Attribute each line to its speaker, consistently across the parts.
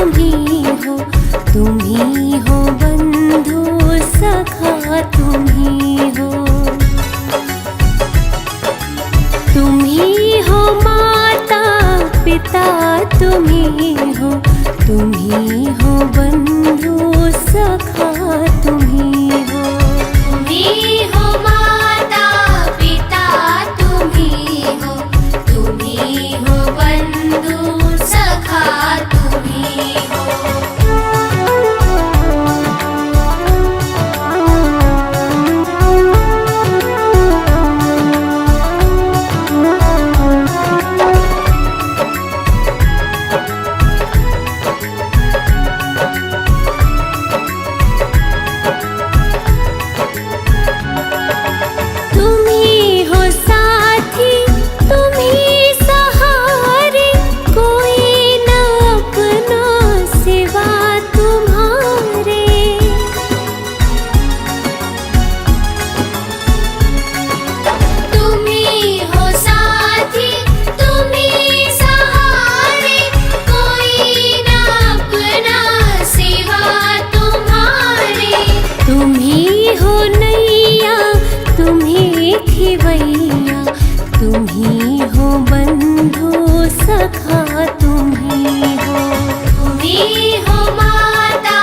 Speaker 1: तुम्ही हो, तुम्ही हो बंधु सखा तुम्ही हो। तुम्ही हो माता पिता तुम्ही हो, तुम्ही हो बंधु सखा तुम्ही हो। तुम्ही हो माता पिता तुम्ही हो, तुम्ही हो बंधु सखा तुम्ही हो। खिवैया तुम्ही हो बंधु सखा तुम्ही हो। तुम्ही हो माता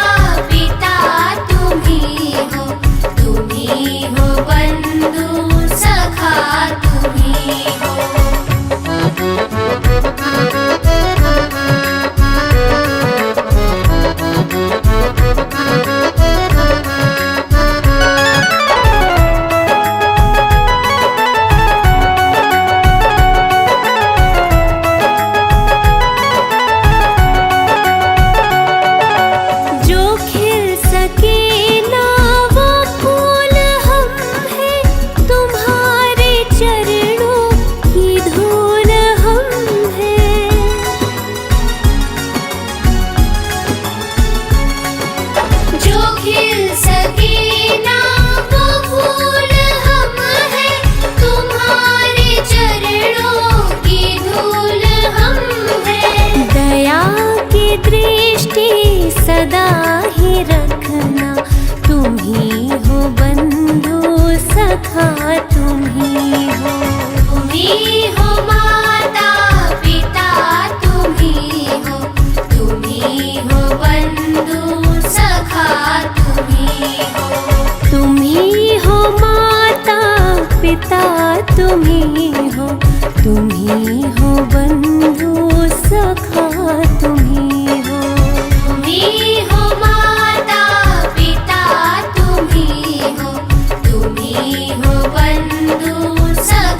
Speaker 1: पिता तुम्ही हो, तुम्ही हो बंधु सखा तुम्ही हो। सदा ही रखना तुम्ही हो बंधु सखा तुम्ही हो। तुम्ही हो माता पिता तुम्ही हो, तुम्ही हो बंधु सखा तुम्ही हो। तुम्ही हो माता पिता तुम्ही हो, तुम्ही हो बंधु सखा तुम्ही हो। तुम्ही हो माता पिता तुम्ही हो, तुम्ही हो बंधु सखा।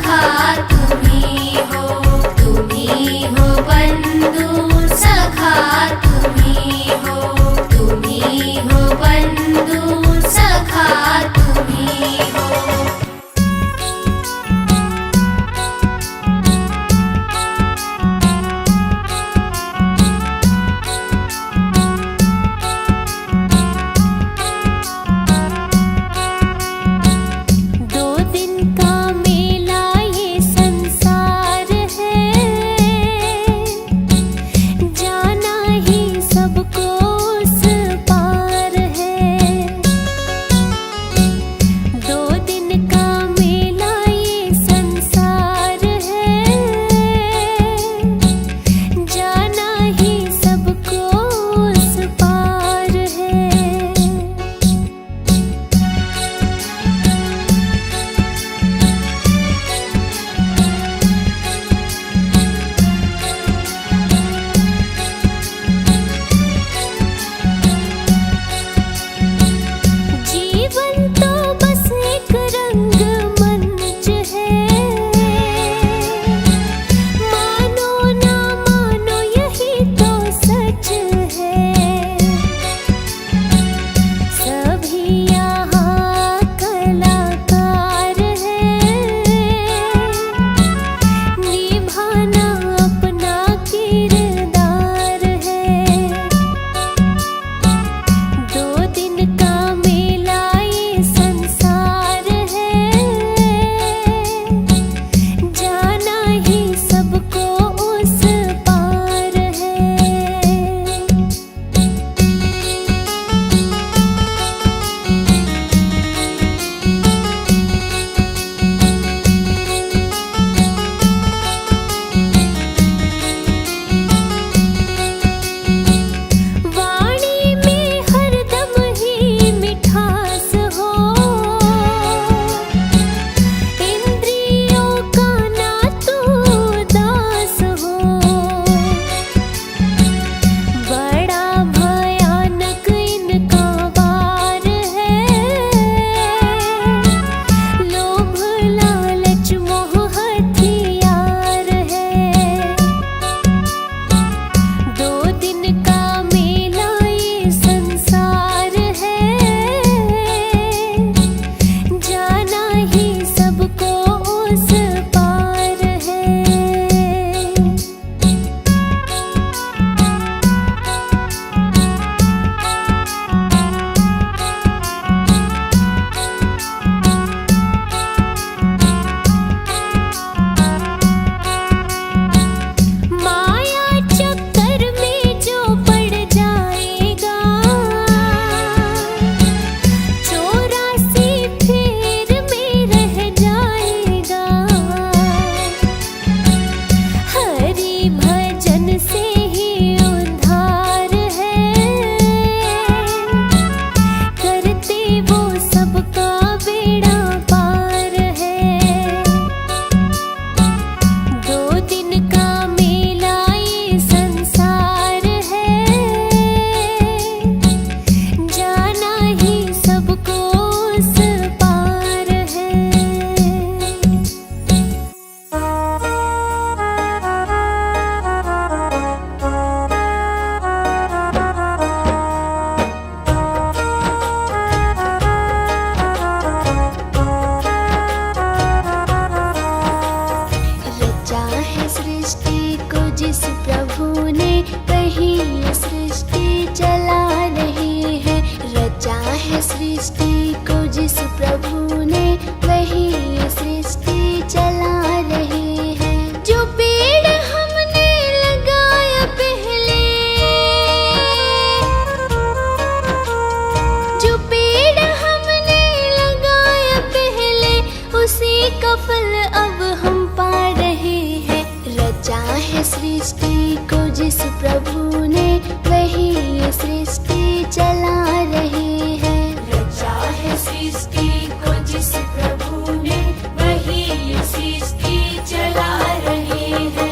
Speaker 1: का फल अब हम पा रहे हैं। रचा है सृष्टि को जिस प्रभु ने, वही ये सृष्टि चला रहे हैं। रचा है सृष्टि को जिस प्रभु ने, वही ये सृष्टि चला रहे हैं।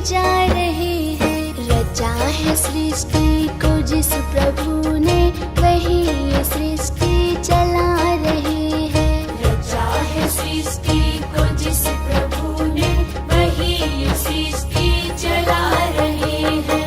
Speaker 1: जा रहे हैं। रचा है सृष्टि को जिस प्रभु ने, वही ये सृष्टि चला रहे हैं। रचा है सृष्टि को जिस प्रभु ने, वही ये सृष्टि चला रहे हैं।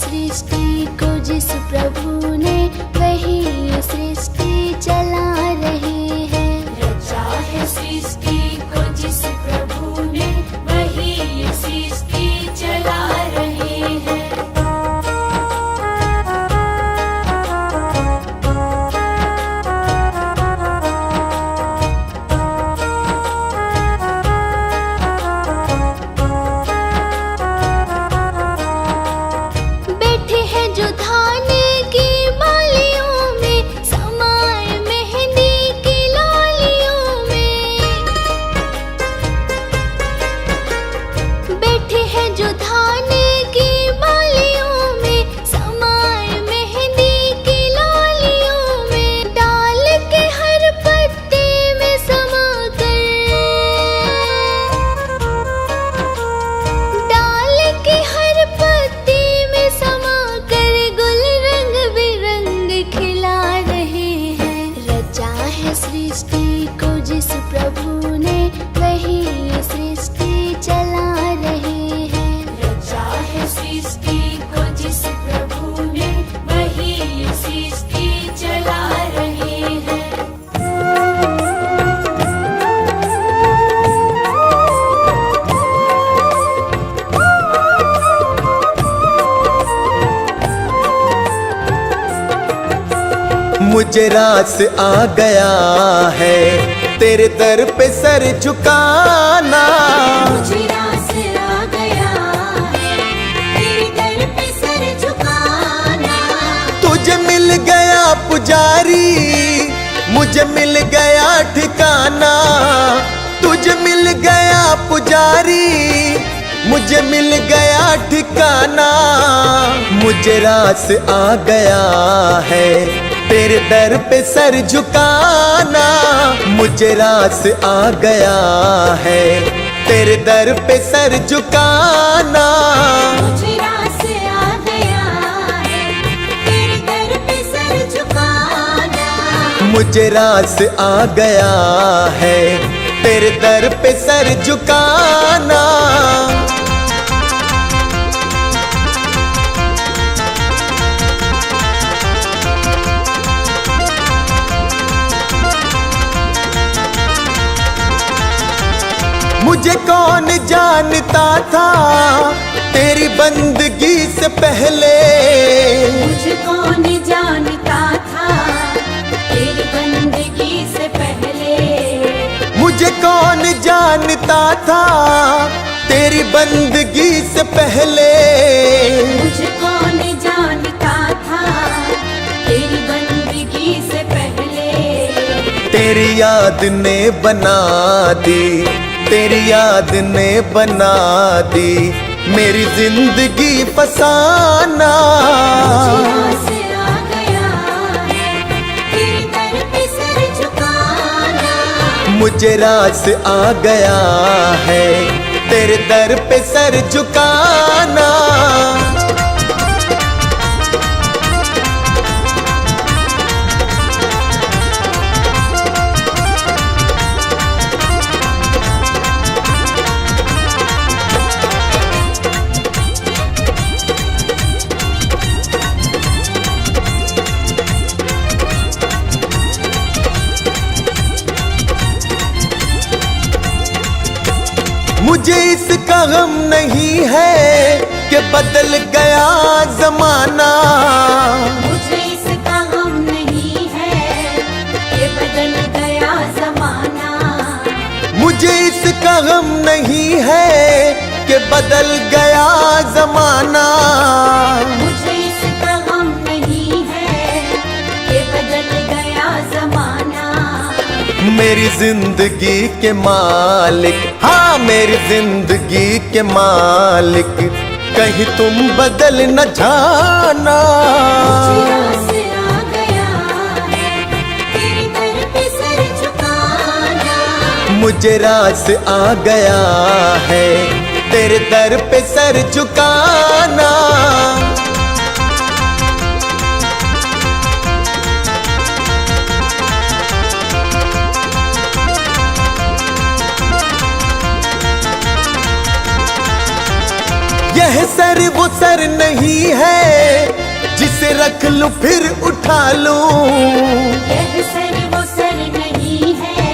Speaker 1: सृष्टि को जिस प्रभु ने, वही ये सृष्टि चला रहे हैं। रचा है सृष्टि को जिस प्रभु ने, वही ये सृष्टि चला रहे हैं। सृष्टि को जिस प्रभु ने, वही ये सृष्टि चला रहे हैं। रचा है सृष्टि को जिस प्रभु ने, वही ये सृष्टि चला रहे हैं।
Speaker 2: मुझे रास आ गया है तेरे दर पे सर झुकाना।
Speaker 1: मुझे रास आ गया है तेरे दर पे सर झुकाना।
Speaker 2: तुझे मिल गया पुजारी, मुझे मिल गया ठिकाना। तुझे मिल गया पुजारी, मुझे मिल गया ठिकाना। मुझे रास आ गया है तेरे दर पे सर झुकाना। मुझे रास आ गया है तेरे दर पे सर झुकाना।
Speaker 1: मुझे रास आ गया है तेरे दर पे सर झुकाना।
Speaker 2: मुझे रास आ गया है तेरे दर पे सर झुकाना। मुझे कौन जानता था तेरी बंदगी से पहले,
Speaker 3: मुझे कौन जानता था तेरी बंदगी से पहले,
Speaker 2: मुझे कौन जानता था तेरी बंदगी से पहले,
Speaker 3: मुझे कौन जानता था तेरी बंदगी से पहले।
Speaker 2: तेरी याद ने बना दी, तेरी याद ने बना दी मेरी जिंदगी फसाना।
Speaker 3: मुझे आ गया है तेरे दर पे सर झुकाना,
Speaker 2: मुझे रास आ गया है तेरे दर पे सर झुकाना। मुझे इसका गम नहीं है कि बदल गया जमाना,
Speaker 3: मुझे इसका गम नहीं है कि बदल गया जमाना,
Speaker 2: मुझे इसका गम नहीं है कि बदल गया जमाना,
Speaker 3: मुझे इसका गम नहीं है कि बदल गया जमाना।
Speaker 2: मेरी जिंदगी के मालिक, हाँ मेरी जिंदगी के मालिक कहीं तुम बदल न जाना।
Speaker 3: मुझे आ गया है तेरे दर पे सर झुकाना,
Speaker 2: मुझे रास आ गया है तेरे दर पे सर झुकाना। यह सर वो सर नहीं है जिसे रख लूं फिर उठा लूं,
Speaker 3: यह सर वो सर नहीं है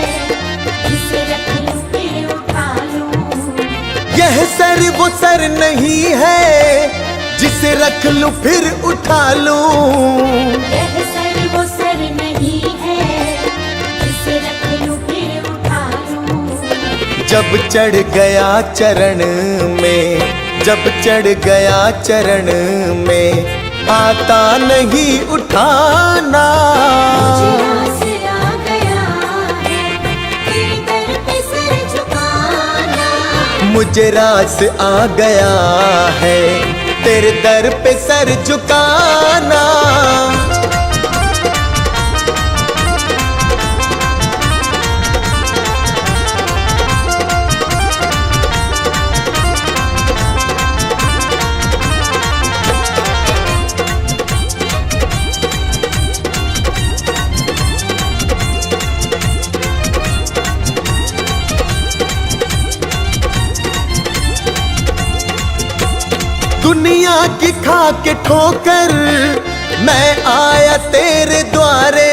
Speaker 3: जिसे रख लूं फिर उठा लूं,
Speaker 2: यह सर वो सर नहीं है जिसे रख लूं फिर उठा लूं,
Speaker 3: यह सर वो सर नहीं है जिसे रख लूं फिर उठा लूं।
Speaker 2: जब चढ़ गया चरण में, जब चढ़ गया चरण में आता नहीं उठाना।
Speaker 3: मुझे आ गया है तेरे दर पे सर झुकाना,
Speaker 2: मुझे रास आ गया है तेरे दर पे सर झुकाना। दुनिया की खा के ठोकर मैं आया तेरे द्वारे,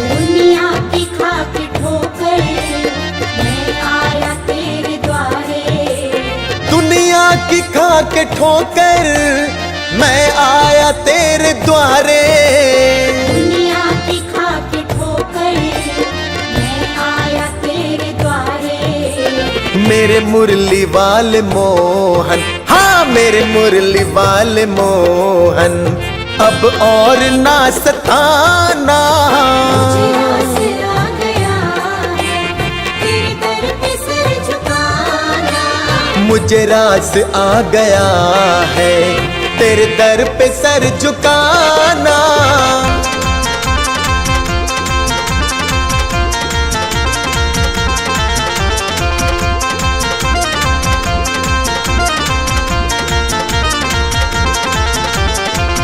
Speaker 3: दुनिया की खा के ठोकर मैं आया तेरे द्वारे,
Speaker 2: दुनिया की खा के ठोकर मैं आया तेरे द्वारे,
Speaker 3: दुनिया की खा के ठोकर मैं आया तेरे द्वारे।
Speaker 2: मेरे मुरली वाले मोहन, हाँ मेरे मुरली वाले मोहन अब और ना सताना।
Speaker 3: मुझे आ गया है तेरे दर पे सर झुकाना,
Speaker 2: मुझे रास आ गया है तेरे दर पे सर झुकाना।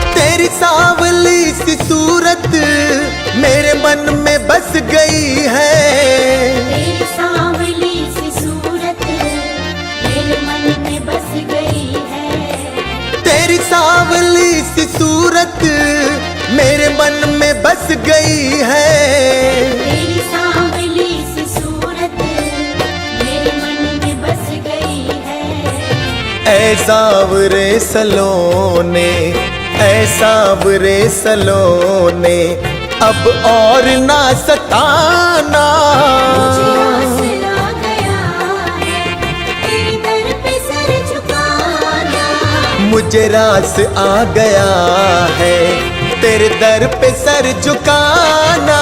Speaker 2: तेरी सांवली सी सूरत मेरे मन में बस गई है,
Speaker 3: तेरी सांवली सी सूरत मेरे मन में बस गई है,
Speaker 2: तेरी सांवली सी सूरत मेरे मन में बस गई है।
Speaker 3: तेरी सांवली सी सूरत मेरे मन में
Speaker 2: ऐ सांवरे सलोने, ऐ सांवरे सलोने, अब और ना सताना।
Speaker 3: मुझे आस आ गया है, तेरे दर पे सर झुकाना।
Speaker 2: मुझे रास आ गया है, तेरे दर पे सर झुकाना।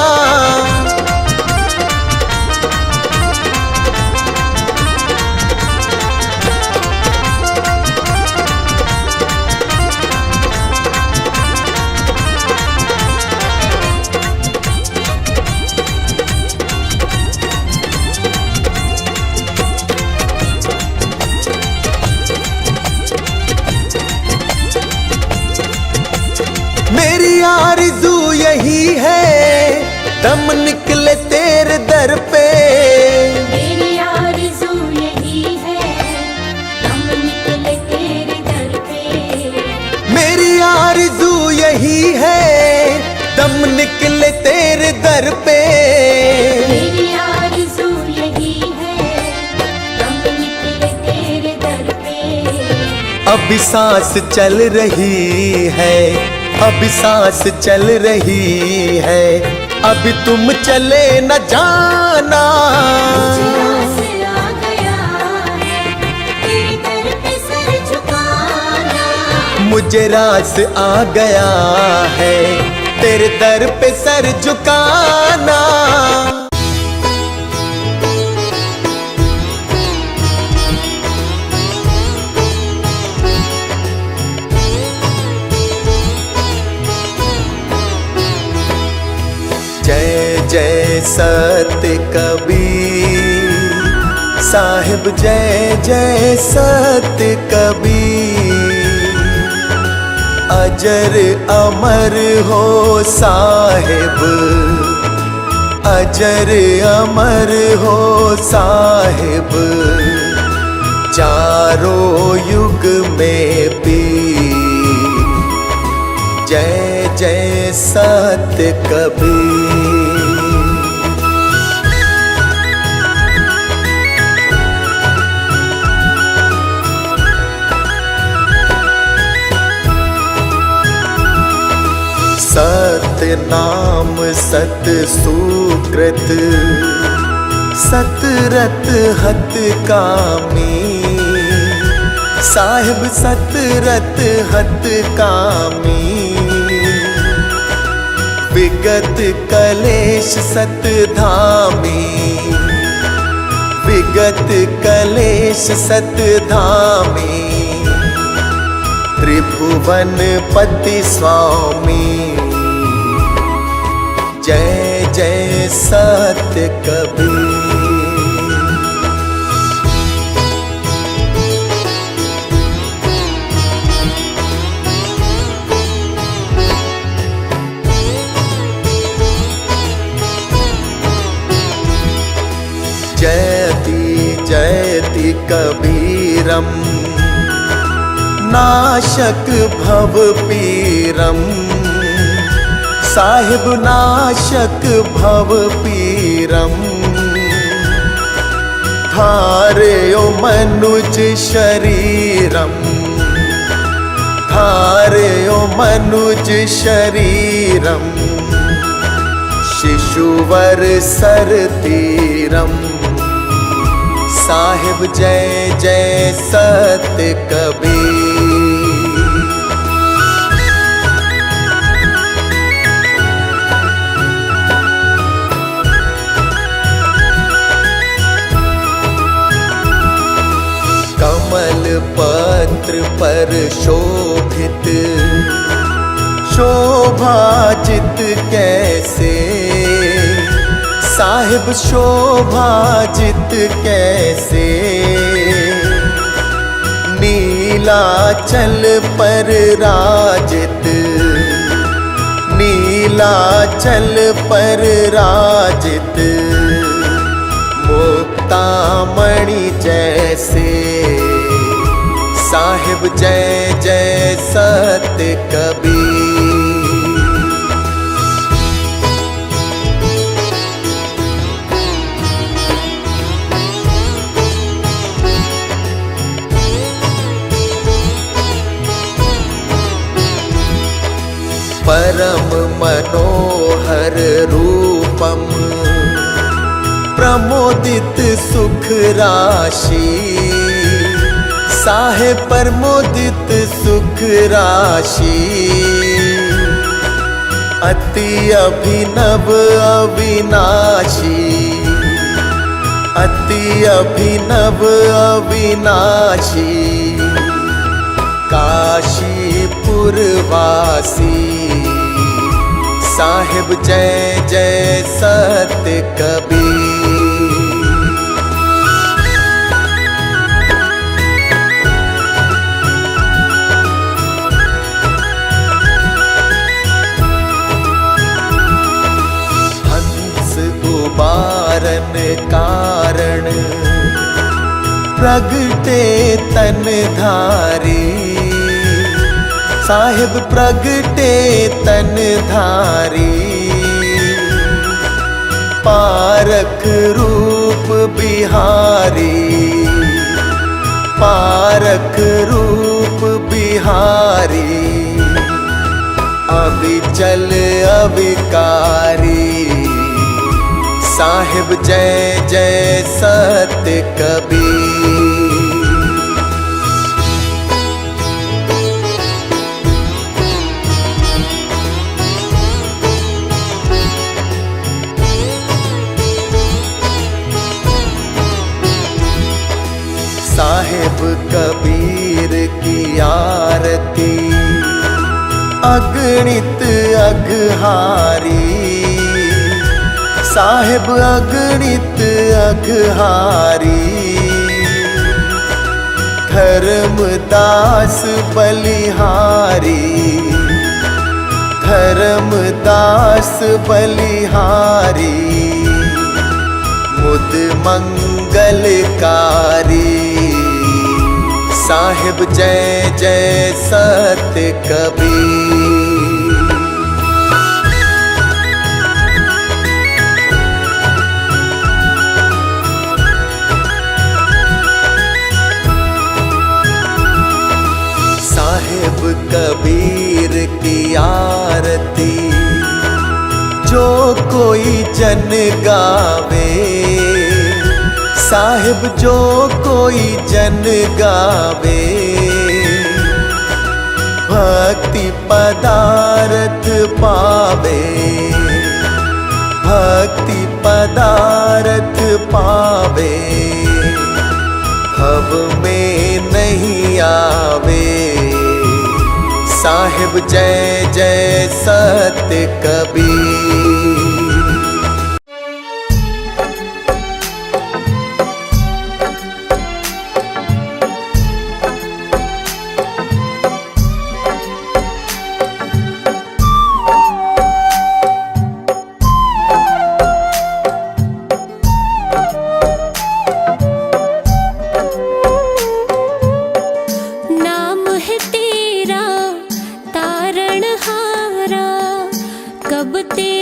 Speaker 2: मेरी आरज़ू यही है, दम निकले तेरे दर पे।
Speaker 3: मेरी आरज़ू यही है, दम निकले तेरे दर पे।
Speaker 2: मेरी आरज़ू यही है, दम निकले तेरे दर पे।
Speaker 3: मेरी आरज़ू यही है, दम निकले तेरे दर पे।
Speaker 2: अभी सांस चल रही है, अभी सांस चल रही है, अभी तुम चले न जाना।
Speaker 3: मुझे आस आ गया है, तेरे दर पे सर झुकाना।
Speaker 2: मुझे रास आ गया है, तेरे दर पे सर झुकाना। जय जय सत्य कबीर साहिब, जय जय सत्य कबीर। अजर अमर हो साहिब, अजर अमर हो साहिब, चारों युग में पीर। जय जय सत्य कबीर। सत्य नाम सत सुकृत, सतरत हत कामी। साहिब सतरत हत कामी, विगत कलेश सत धामी। विगत कलेश सत धामी, त्रिभुवन पति स्वामी। जय जय सत्य कबीर। जयति जयति कबीरम, नाशक भव पीरम। साहिब नाशक भव पीरम, धारयो मनुज शरीरम। धारयो मनुज शरीरम, शिशुवर सर तीरम। साहिब जय जय सत्य कबीर। कमल पत्र पर शोभित, शोभाजित कैसे। साहिब शोभाजित कैसे, नीलाचल पर राजित। नीलाचल पर राजित, मुक्तामणि जैसे। साहिब जय जय सत्य कबीर। परम मनोहर रूपम प्रमोदित सुख राशि साहेब प्रमोदित सुख राशि अति अभिनव अविनाशी अति अभिनव अविनाशी काशीपुरवासी साहेब जय जय सत्य कबीर। उबारन कारण प्रगटे तन धारी साहेब प्रगटे तन धारी पारख रूप बिहारी पारख रूप बिहारी अविचल अविकारी साहेब जय जय सत्य कबीर। साहेब कबीर की आरती अगणित अघहारी साहेब अगणित अघहारी धर्मदास बलिहारी धर्मदास बलिहारी मुद मंगलकारी साहेब जय जय सत्य कबीर। साहेब कबीर की आरती जो कोई जन गावे साहेब जो कोई जन गावे भक्ति पदार्थ पावे भक्ति पदार्थ पावे भव में नहीं आवे साहेब जय जय सत्य कबीर।
Speaker 4: कब ते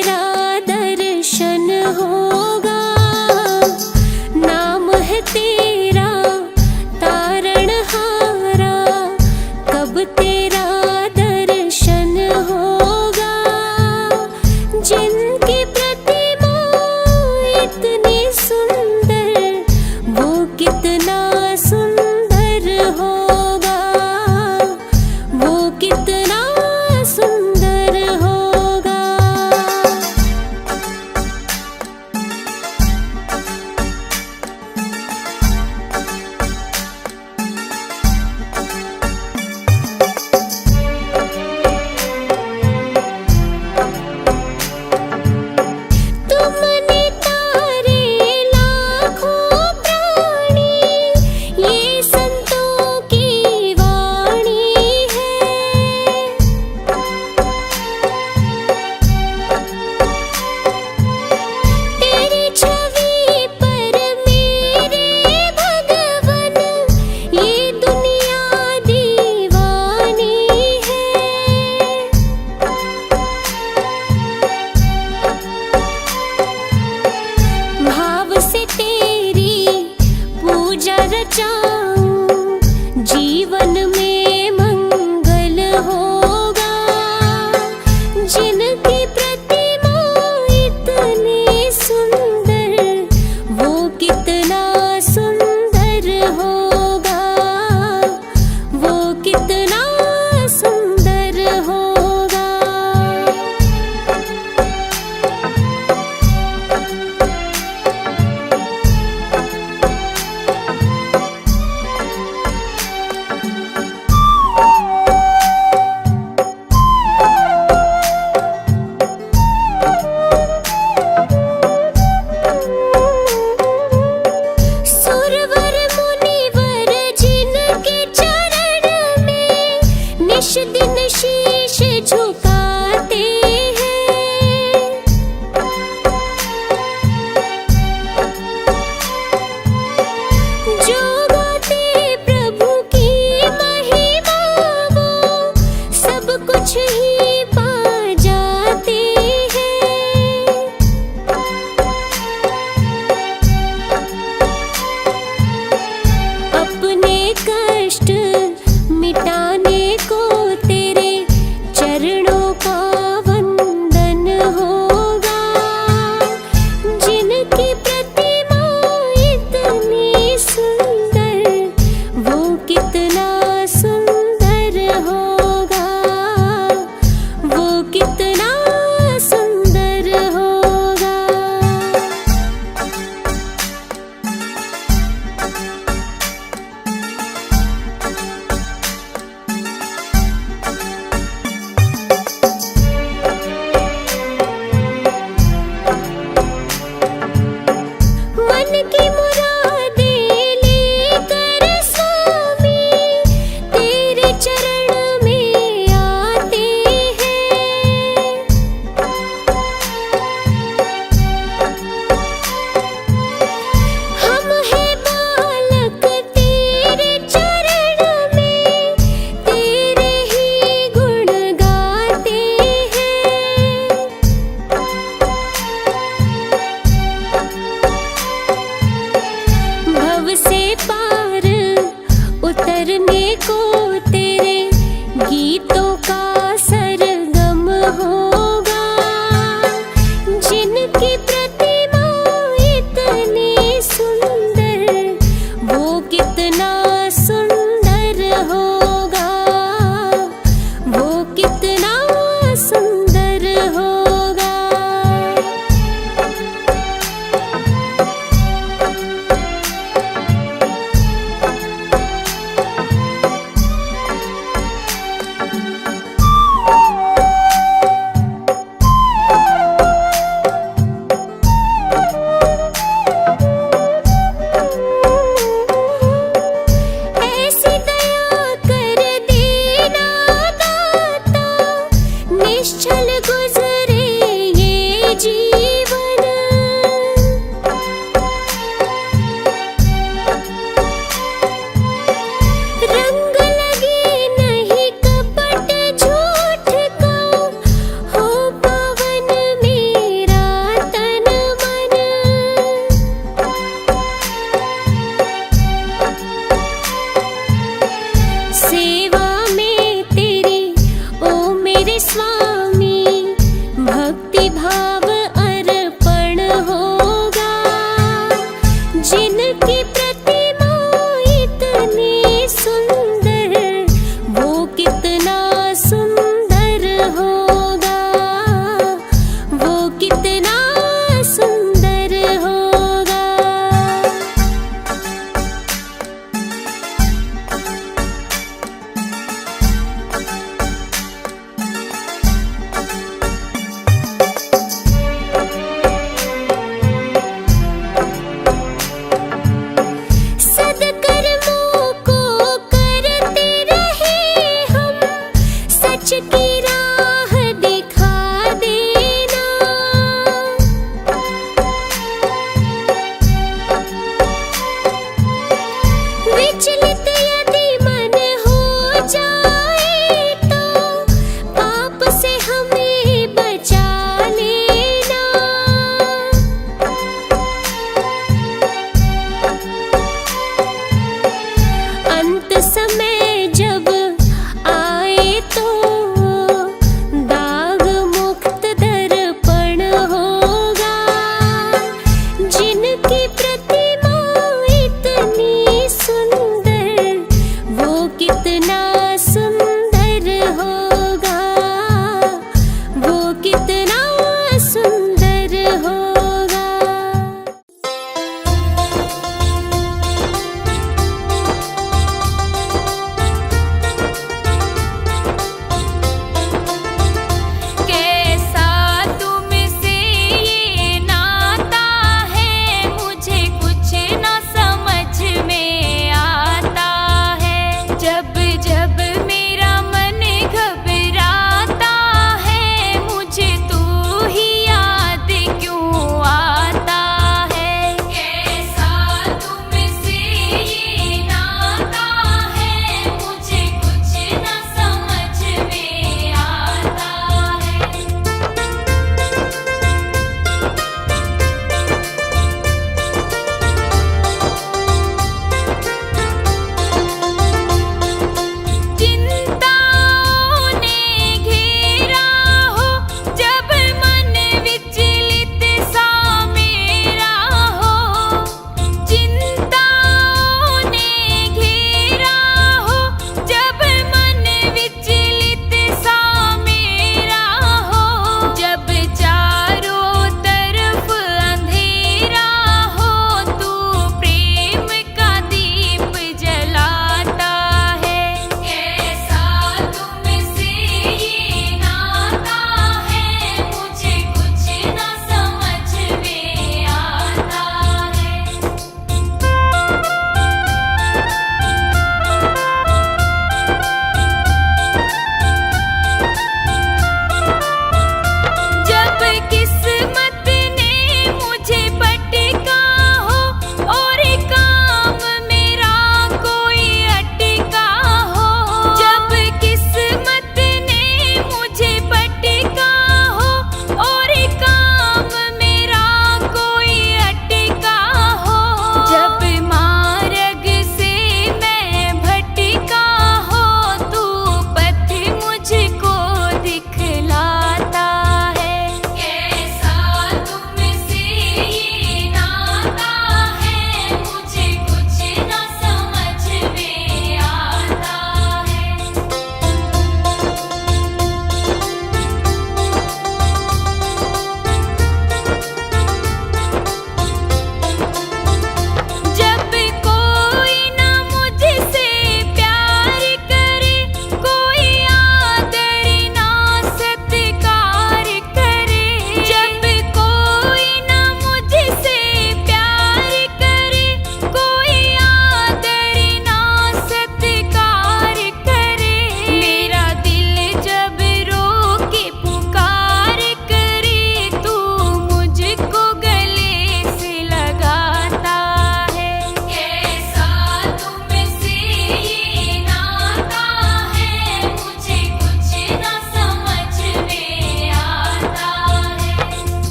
Speaker 1: निश दिन शीश झुकाते हैं। जो गाते प्रभु की महिमा वो सब कुछ ही पा जाते हैं। अपने कष्ट मिटाने को तेरे चरणों का वंदन होगा। जिनकी प्रतिमा इतनी सुंदर वो कितना सुंदर होगा, वो कितना सुंदर होगा। मन की मुरादें लेकर स्वामी तेरे चरण में आते हैं। हम हैं बालक तेरे चरण में तेरे ही गुण गाते हैं। भव से पार उतरने को तेरे गीतों का सरगम होगा। जिनकी प्रतिमा इतनी सुंदर वो कितना सुंदर होगा, वो कितना सुंदर होगा।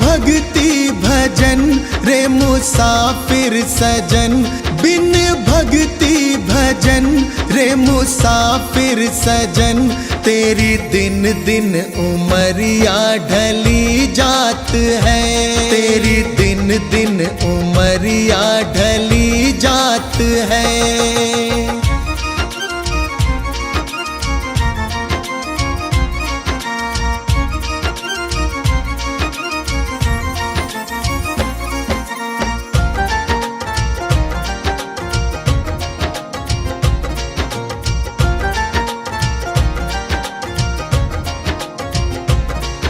Speaker 2: भक्ति भजन रे मुसाफिर सजन, बिन भक्ति भजन रे मुसाफिर सजन, तेरी दिन दिन उमरिया ढली जात है, तेरी दिन दिन उमरिया ढली जात है।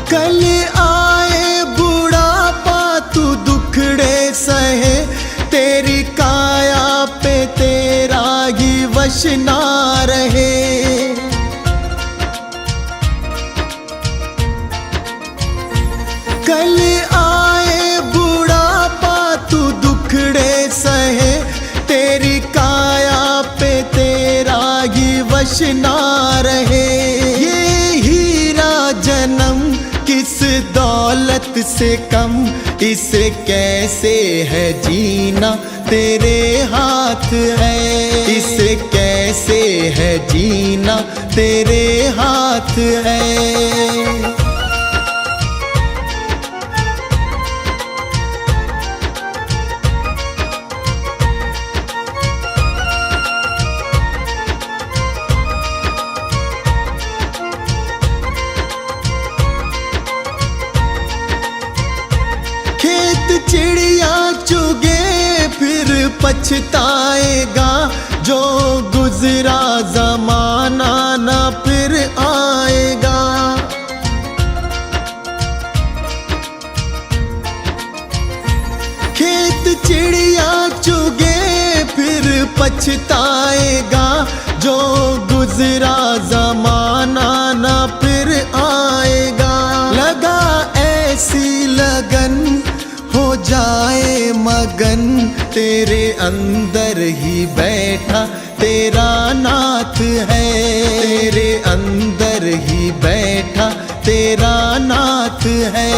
Speaker 2: कल आए बुढ़ापा तू दुखड़े सहे, तेरी काया पे तेरा ही वश ना रहे। कल आए बुढ़ापा तू दुखड़े सहे, तेरी काया पे तेरा ही वश ना रहे। ये हीरा जन्म किस दौलत से कम, इसे कैसे है जीना तेरे हाथ है, इसे कैसे है जीना तेरे हाथ है। चिड़िया चुगे फिर पछताएगा, जो गुजरा जमाना ना फिर आएगा। खेत चिड़िया चुगे फिर पछताएगा, जो गुजरा जमाना ना फिर आएगा। लगा ऐसी लगन हो जाए मगन, तेरे अंदर ही बैठा तेरा नाथ है, तेरे अंदर ही बैठा तेरा नाथ है।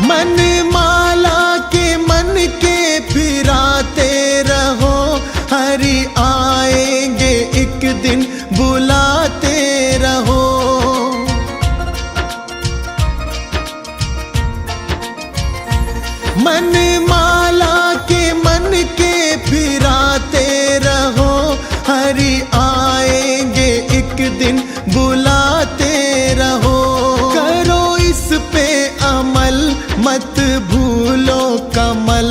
Speaker 2: मन माला के मन के फिराते रहो, हरि आएंगे एक दिन बुलाते रहो। मन माला के मन के फिराते रहो, हरि आएंगे एक दिन बुलाते रहो। करो इस पे अमल मत भूलो कमल,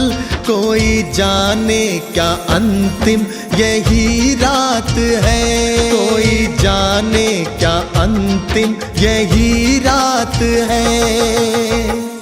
Speaker 2: कोई जाने क्या अंतिम यही रात है, कोई जाने क्या अंतिम यही रात है।